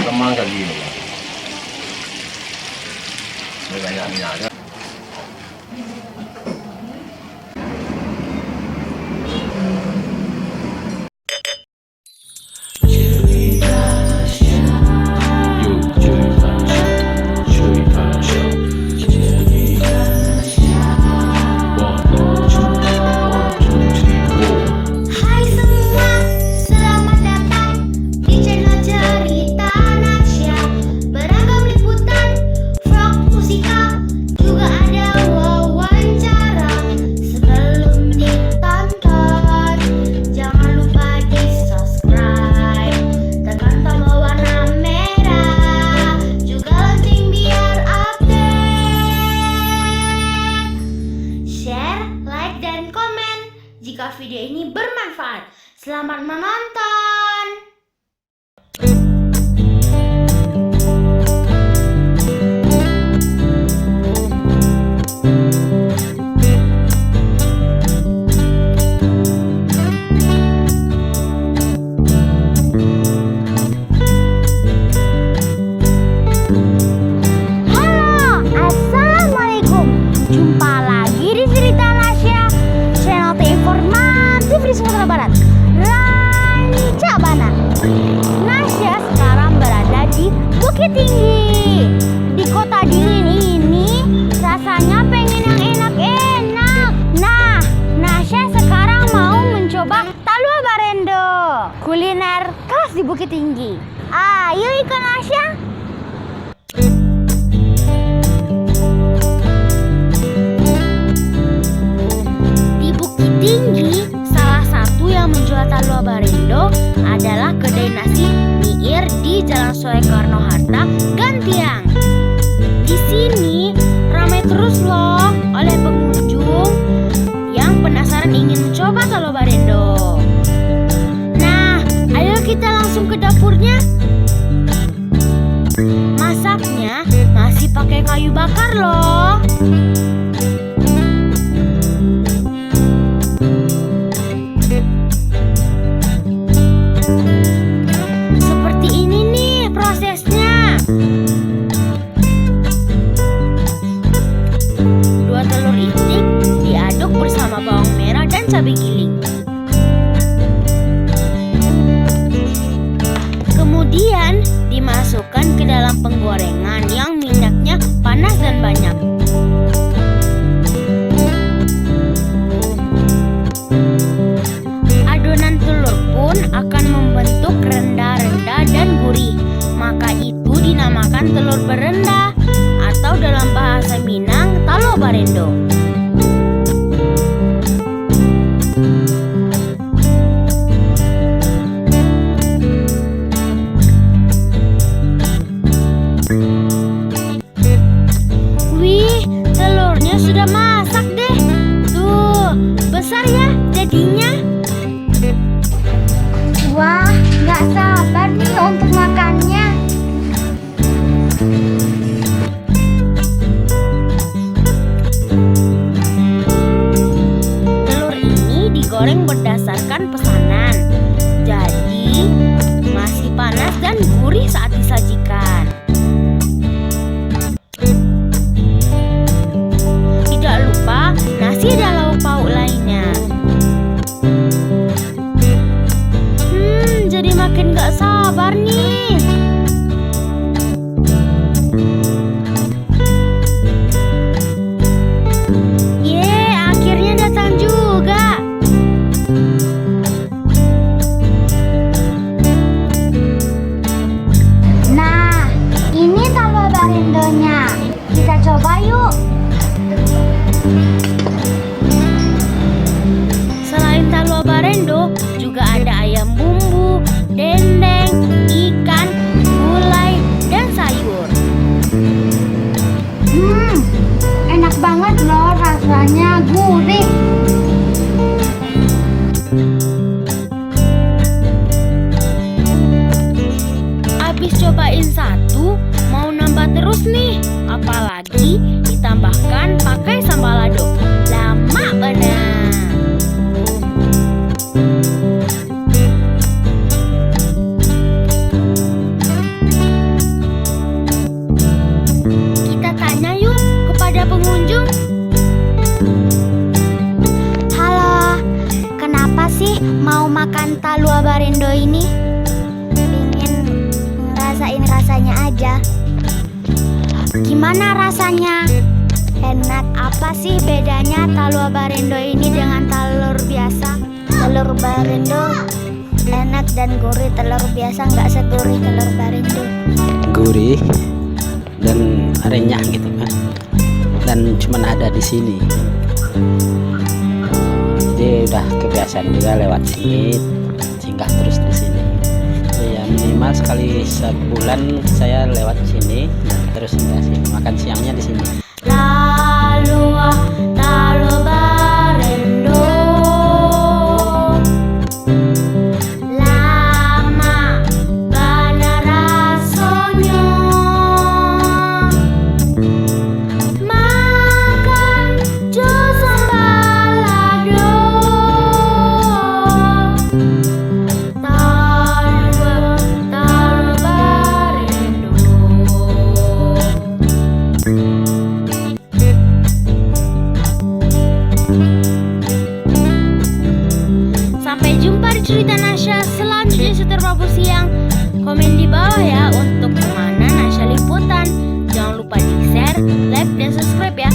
teman kayak gini. Banyak minyak. Jika video ini bermanfaat. Selamat menonton. Halo, assalamualaikum. Jumpa lagi di Cerita Nasya, channel terinformatif di Sumatera Barat, Rancabana. Nasya sekarang berada di Bukit Tinggi, di kota dingin ini. Rasanya pengen yang enak-enak. Nah, Nasya sekarang mau mencoba Talua Barendo, kuliner khas di Bukit Tinggi. Ayo ikut Nasya. Di Bukit Tinggi, salah satu yang menjual Talua Barendo adalah kedai nasi Miir di Jalan Soekarno-Hatta, Gantiang. Di sini ramai terus loh oleh pengunjung yang penasaran ingin mencoba Talua Barendo. Nah, ayo kita langsung ke dapurnya. Masaknya masih pakai kayu bakar loh. Seperti ini nih prosesnya. 2 telur itik diaduk bersama bawang merah dan cabai giling. Kemudian dimasukkan ke dalam penggorengan yang minyaknya panas dan banyak. Adonan telur pun akan membentuk renda-renda dan gurih. Maka itu dinamakan telur berenda atau dalam bahasa Minang Talua Barendo. Wih, telurnya sudah masak deh. Tuh, besar ya jadinya. Wah, nggak sabar nih untuk makannya. Telur ini digoreng berdasarkan pesanan. Jadi, masih panas dan gurih saat disajikan. Tidak lupa nasi dan lauk pauk lainnya. Jadi makin gak sabar nih. Akhirnya datang juga. Nah, ini Talua Barendonya. Kita coba yuk. Selain Talua Barendo, juga ada ayam bumbu, dendeng, ikan, gulai, dan sayur. Enak banget loh, rasanya gurih. Abis cobain satu, mau nambah terus nih. Apalagi ditambahkan pakai sambal lado. Lama benar. Barindo ini? Ingin ngerasain rasanya aja. Gimana rasanya? Enak. Apa sih bedanya talua Barindo ini dengan telur biasa? Telur Barindo enak dan gurih, telur biasa nggak segurih telur Barindo. Gurih dan renyah gitu kan, dan cuman ada di sini. Jadi udah kebiasaan juga lewat sini, singgah terus di sini. Ya minimal sekali sebulan saya lewat sini, terus singgah sini. Makan siangnya di sini. Talua Barindo, lama benar rasanya. Makan jus balado, Talua Barindo. Sampai jumpa di cerita Nasya selanjutnya. Seter Babu Siang, komen di bawah ya untuk kemana Nasya liputan. Jangan lupa di share, like, dan subscribe ya.